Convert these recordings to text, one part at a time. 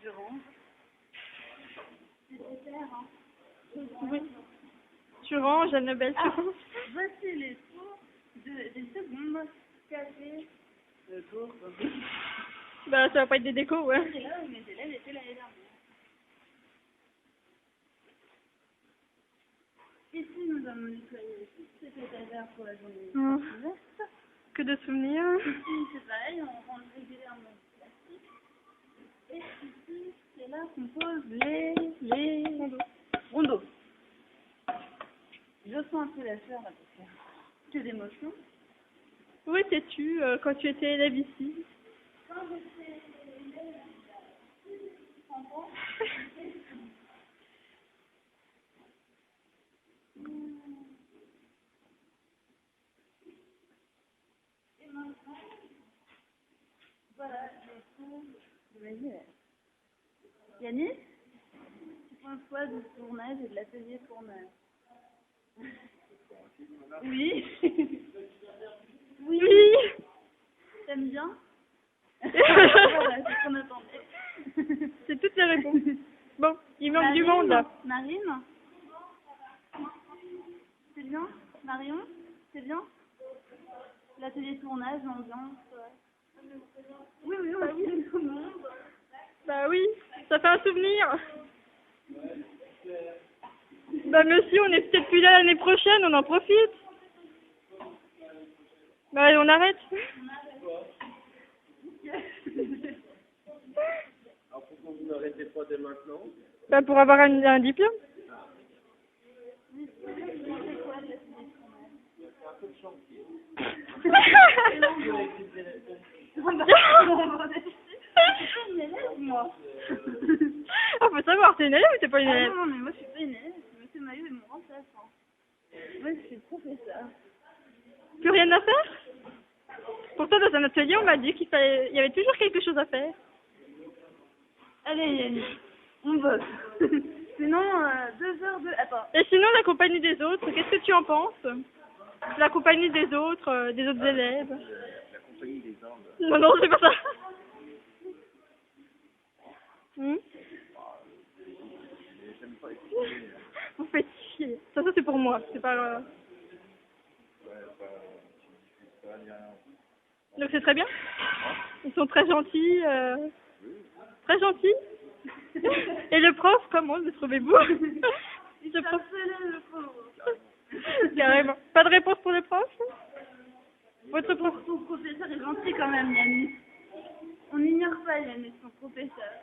Je range. C'est clair, hein. Oui. Tu ranges, Annabelle, tu ranges. Voici les tours des secondes cafés de tour. Bah, ça va pas être des décos, ouais. C'est là où mes élèves étaient l'année dernière. Ici, nous avons nettoyé cet étagère pour la journée ouverte. Que de souvenirs. Ici, c'est pareil, on range régulièrement du plastique. Et ici, c'est là qu'on pose les rondeaux. Je sens un peu la fleur là, parce que d'émotion. Où étais-tu quand tu étais élève ici? Quand j'étais élève, il y a 30 ans, et maintenant, voilà, je trouve de mes élèves. Yannis, tu penses quoi du tournage et de l'atelier tournage? Oui. Oui. T'aimes bien? Voilà, c'est ce qu'on attendait. C'est toutes les réponses. Bon, il manque du monde là. Marine? C'est bien? Marion? C'est bien? L'atelier tournage, l'ambiance? Oui, oui, on dit tout le monde. Bah oui, ça fait un souvenir. Bah monsieur, on est peut-être plus là l'année prochaine, on en profite. Bah on arrête. Alors pourquoi vous n'arrêtez pas dès maintenant? Bah pour avoir un diplôme. Ah, faut savoir, t'es une élève ou t'es pas une élève? Non, mais moi je suis pas une élève, monsieur Maillot est mon remplaçant. Moi je suis professeur. Plus rien à faire? Pourtant dans un atelier on m'a dit il y avait toujours quelque chose à faire. Allez Yannick, on bosse. Sinon, 2 heures de... Attends. Et sinon la compagnie des autres, qu'est-ce que tu en penses? La compagnie des autres élèves. La compagnie des Indes. Non, non, c'est pas ça. J'aime pas écouter. Vous faites chier. Ça c'est pour moi, c'est pas... Ouais, pas... Tu diffuses pas, ni rien. Donc c'est très bien. Ils sont très gentils. Très gentils. Et le prof, comment le trouvez-vous? Il s'appelait le pauvre. Carrément. Pas de réponse pour le prof? Votre prof? Ton professeur est gentil quand même, Yannick. On n'ignore pas Yannick, son professeur.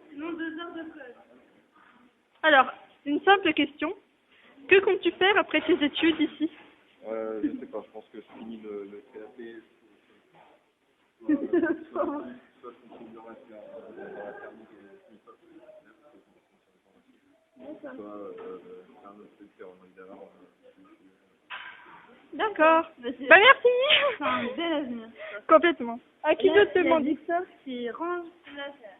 Sinon 2 heures de code. Alors, une simple question. Que comptes-tu faire après tes études ici? Je sais pas, je pense que je finis le CAP. Soit je continue dans la thermique et je finis pas soit faire un autre truc, faire un examen. D'accord. Bah merci. C'est un bel avenir. Complètement. À qui d'autre te demande? Il y a Victor qui range ses affaires.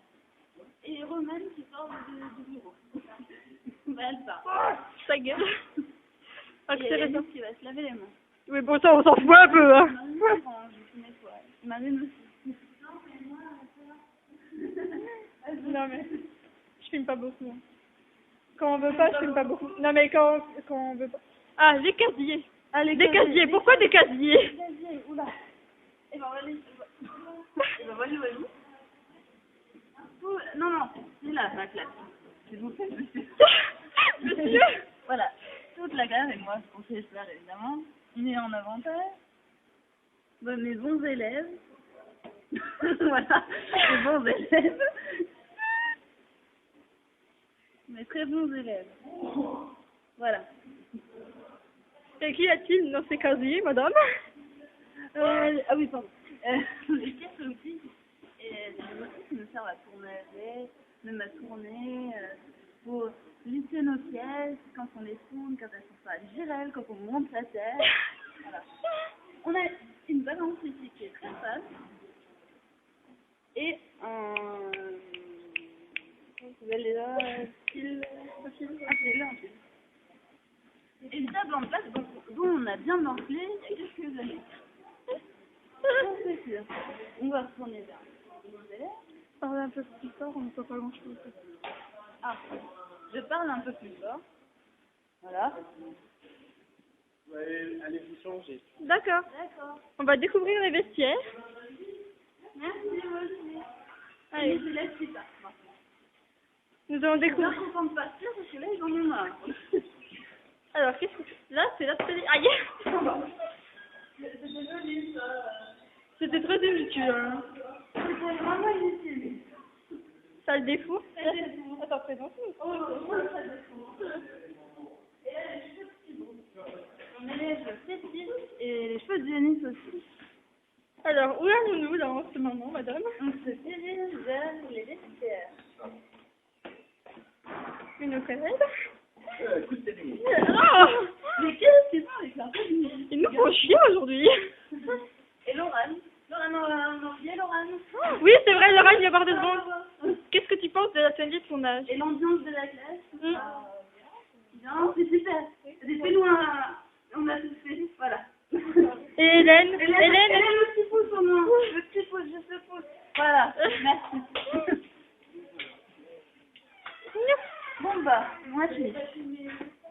Et Romane qui sort du bureau. Bah elle part. Oh, ta gueule. Ah, Il y a Yannick qui va se laver les mains. Oui, bon, ça, on s'en fout un peu, hein. Marine range, je nettoie. Marine aussi. Non, mais je filme pas beaucoup. Quand on veut pas, je filme pas beaucoup. Non, mais quand on veut pas. Ah, les casiers. Ah, Des casiers. Pourquoi des casiers? Les casiers, oula. Et ben, on va les... Et ben, voyez, voyez. Non, non, c'est là, ma classe. S'il vous plaît, monsieur. Monsieur. Voilà. Toute la classe, et moi, professeur, évidemment. Il est en avantage. Bon, mes bons élèves. Voilà, mes bons élèves. Mes très bons élèves. Voilà. Et qu'y a-t-il dans ces casiers, madame? Ah oui, pardon. Les pièces outils. Et les outils qui nous servent à tourner, même à tourner, pour lisser nos pièces, quand on les tourne, quand elles sont pas girelles, quand on monte la tête. Voilà. On a une balance ici qui est très fast. Et un... Comment ça s'appelle déjà? Un fil. Et une table en place dont on a bien morflé il y a quelques années. C'est sûr. On va retourner vers les élèves. un peu plus fort, on ne voit pas grand-chose. Ah, je parle un peu plus fort. Voilà. Ouais, allez vous changer. D'accord. D'accord. On va découvrir les vestiaires. Merci, moi aussi. Allez, Je laisse plus tard. Bon. nous allons Je suis découvrir. bien contente de partir parce que là, ils en ont marre. Alors, qu'est-ce que... Là, c'est l'atelier. Aïe. C'était joli, ça. C'était très inutile. Hein. C'était vraiment inutile. Ça le défaut. Ça le défaut. Attends, présente. Oh, ça défaut. Et là, les cheveux petits bons. On met les cheveux petits et les cheveux de Denis aussi. Alors, où allons-nous là en ce moment, madame? On se dirige vers les vestiaires. Une collègue. Écoute, c'est des Oh, Mais qu'est-ce qu'ils font avec leur famille? ils nous font chier aujourd'hui. Et Laurane. Laurane, on a oublié Laurane. Oui, c'est vrai, Laura, il y a pas 2 secondes. Qu'est-ce que tu penses de l'atelier de tournage? Et l'ambiance de la classe. Mm. Bien, c'est super. Fais-nous on a tout fait, voilà. Et Hélène? Hélène, le petit pouce au moins. Le petit pouce, juste le pouce. Voilà, merci. Bon bah, moi je suis.